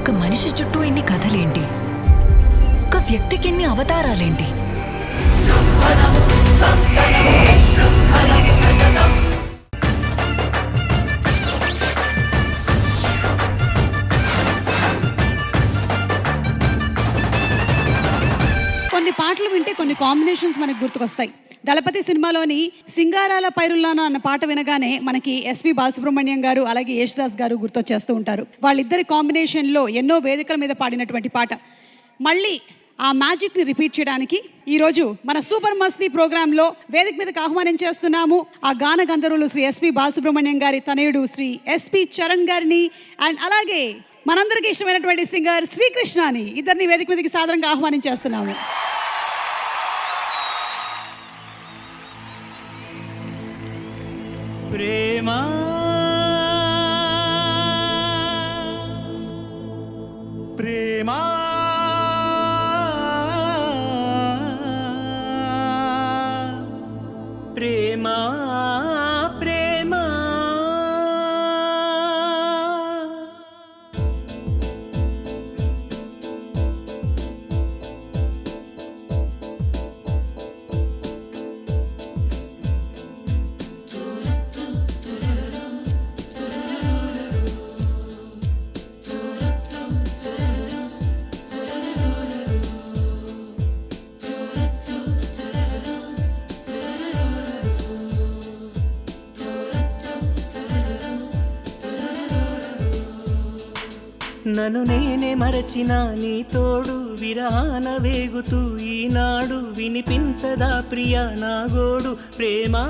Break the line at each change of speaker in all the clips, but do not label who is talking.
ఒక మనిషి చుట్టూ ఎన్ని కథలేంటి, ఒక వ్యక్తికి ఎన్ని అవతారాలేంటి.
కొన్ని పాటలు వింటే కొన్ని కాంబినేషన్స్ మనకు గుర్తుకొస్తాయి. దళపతి సినిమాలోని సింగారాల పైరుల్లానో అన్న పాట వినగానే మనకి ఎస్పి బాలసుబ్రహ్మణ్యం గారు అలాగే యేసుదాస్ గారు గుర్తొచ్చేస్తూ ఉంటారు. వాళ్ళిద్దరి కాంబినేషన్లో ఎన్నో వేదికల మీద పాడినటువంటి పాట. మళ్ళీ ఆ మ్యాజిక్ని రిపీట్ చేయడానికి ఈరోజు మన సూపర్ మస్తీ ప్రోగ్రాంలో వేదిక మీదకి ఆహ్వానం చేస్తున్నాము ఆ గాన గంధర్వులు శ్రీ ఎస్పి బాలసుబ్రహ్మణ్యం గారి తనయుడు శ్రీ ఎస్పి చరణ్ గారిని, అండ్ అలాగే మనందరికీ ఇష్టమైనటువంటి సింగర్ శ్రీకృష్ణని, ఇద్దరిని వేదిక మీదకి సాదరంగా ఆహ్వానం చేస్తున్నాము.
ప్రేమా ప్రేమా ప్రేమా ప్రేమా నన్ను నేనే మరచిన నీ తోడు విరహాన వేగుతూ ఈనాడు వినిపించదా ప్రియా నా గోడు. ప్రేమా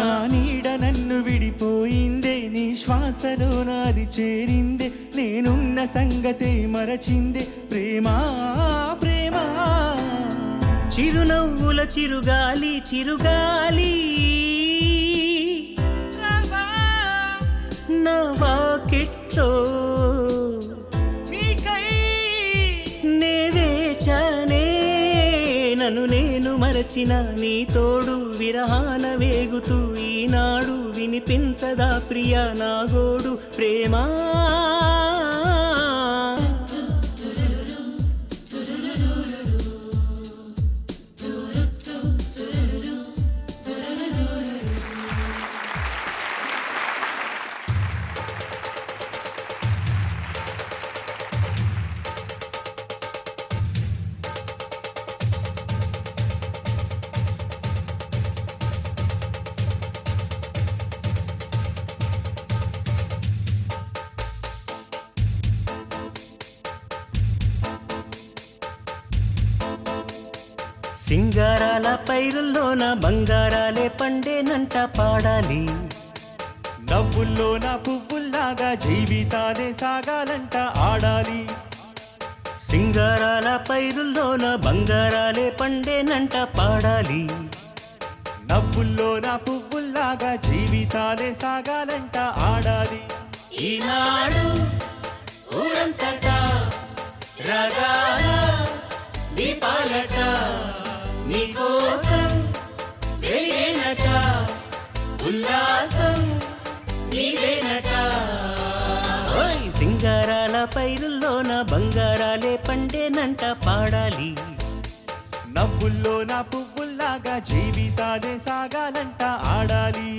నా నీడ నన్ను విడిపోయిందే, నీ శ్వాసలో నాది చేరిందే, నేనున్న సంగతే మరచిందే. ప్రేమా ప్రేమా
చిరునవ్వుల చిరుగాలి చిరుగాలి నా వాకిట్లో నే వేచానే. నన్ను నేను మరచిన నీ తోడు విరహాన వేగుతూ ఈనాడు వినిపించదా ప్రియా నా గోడు. ప్రేమా సింగారాల పైరుల్లోన బంగారాలే పండేనంట పాడాలి.
నవ్వుల్లో నా పువ్వుల్లాగా జీవితాలే సాగాలంట ఆడాలి.
సింగారాల పైరుల్లోన బంగారాలే పండేనంట పాడాలి.
నవ్వుల్లో నా పువ్వుల్లాగా జీవితాలే సాగాలంట ఆడాలి.
ఈనాడు ఊరంతటా రగాల దీపాలట నీకోసం వెలిగేనట, ఉల్లాసం నీవేనట. సింగారాల పైరుల్లోన బంగారాలే పండేనంట పాడాలి.
నవ్వుల్లో నా పువ్వుల్లాగా జీవితాలే సాగాలంట ఆడాలి.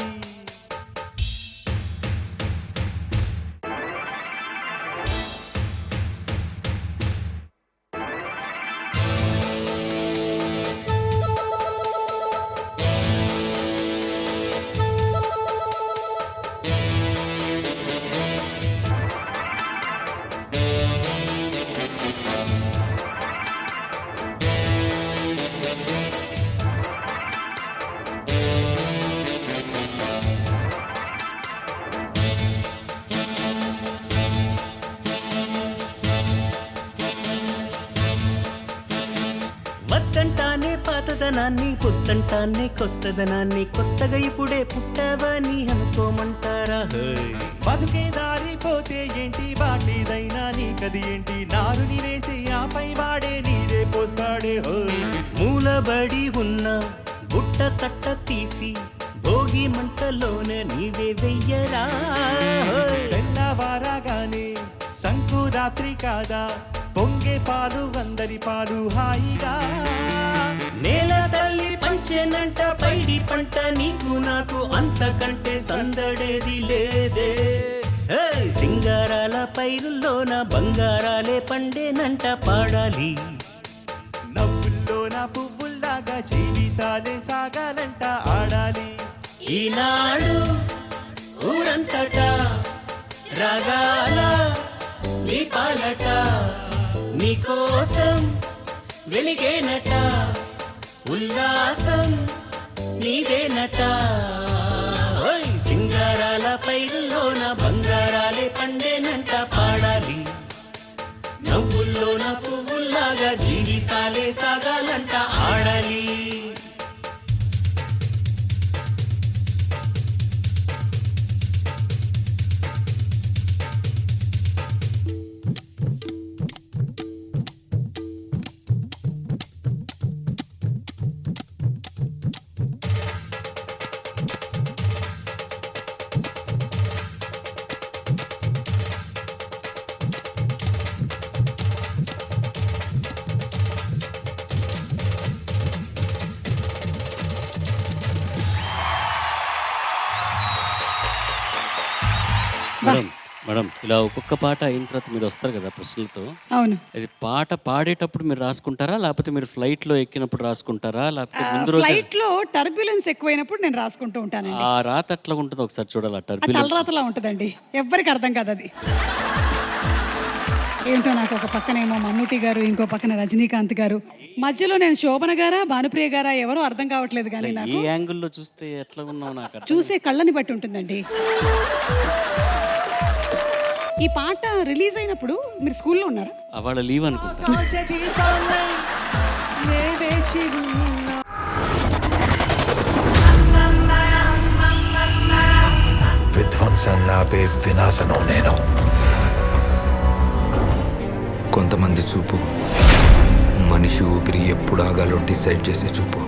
వద్దంటానే పాతదనాన్ని, పొద్దంటానే కొత్తదనాన్ని, కొత్తగా ఇప్పుడే పుట్టావని అనుకోమంటారా?
బతుకే దారిపోతే ఏంటి, వాటిదైనా నీకది ఏంటి, నారుని వేసి ఆపై వాడే నీరే పోస్తాడే.
మూలబడి ఉన్న గుట్ట తట్ట తీసి భోగి మంటలోనే నీవే వెయ్యరా.
తెల్లవారాగానే రాత్రి కాదా పొంగే పాలు అందరి పాలు హాయిగా
నేల తల్లి పంచెనంట పైడి పంట నీకు నాకు అంతకంటే సందడేది లేదే ఏయ్, సింగారాల పైరుల్లోన బంగారాలే పండేనంట పాడాలి.
నవ్వుల్లో నా పువ్వుల్లాగా జీవితాలే సాగాలంట ఆడాలి.
ఈనాడు ఊరంతటా రాగాల నీ పాలట నీకోసం వెలిగేనట ఉల్లాసం నీదేనట. ఓయ్ సింగారాల పైరుల్లోన బంగారాలే పండేనంట పాడాలి. నవ్వుల్లోన పువ్వుల్లాగా జీవితాలే సాగాలంట ఆడాలి.
మేడం మేడం ఇలా ఒక్కొక్క పాట అయిన తర్వాత మీరు వస్తారు కదా ప్రశ్నలతో,
అవును.
అది పాట పాడేటప్పుడు మీరు రాసుకుంటారా, లేకపోతే మీరు ఫ్లైట్ లో ఎక్కినప్పుడు రాసుకుంటారా, లేకపోతే ముందు రోజు
ఫ్లైట్ లో టర్బ్యులెన్స్ ఎక్కువైనప్పుడు నేను రాసుకుంటూ ఉంటానండి.
ఆ రాత ఎట్లా ఉంటుందో ఒకసారి చూడాలి.
అది
టర్బులెన్స్
తలరాతలా ఉంటుందండి, ఎవ్వరికి అర్థం కాదు అది. ఏంటో నాకు ఒక పక్కనేమో మమ్ముటి గారు, ఇంకో పక్కన రజనీకాంత్ గారు, మధ్యలో నేను శోభన గారా భానుప్రియ గారా ఎవరో అర్థం కావట్లేదు. కానీ
ఏ
నాకు
యాంగిల్లో చూస్తే ఎట్లా ఉన్నావు నాకు అర్థం
చూసే కళ్ళని బట్టి ఉంటుందండి. ఈ పాట రిలీజ్ అయినప్పుడు మీరు స్కూల్లో ఉన్నారా?
అవాళ లీవ్ అనుకుంటా.
ఆశ దీపాలై నే వేచి ఉన్నా.
విధ్వంసాన్ని ఆపే వినాశనం నేను. కొంతమంది చూపు మనిషి ఊపిరి ఎప్పుడు ఆగాలో డిసైడ్ చేసే చూపు.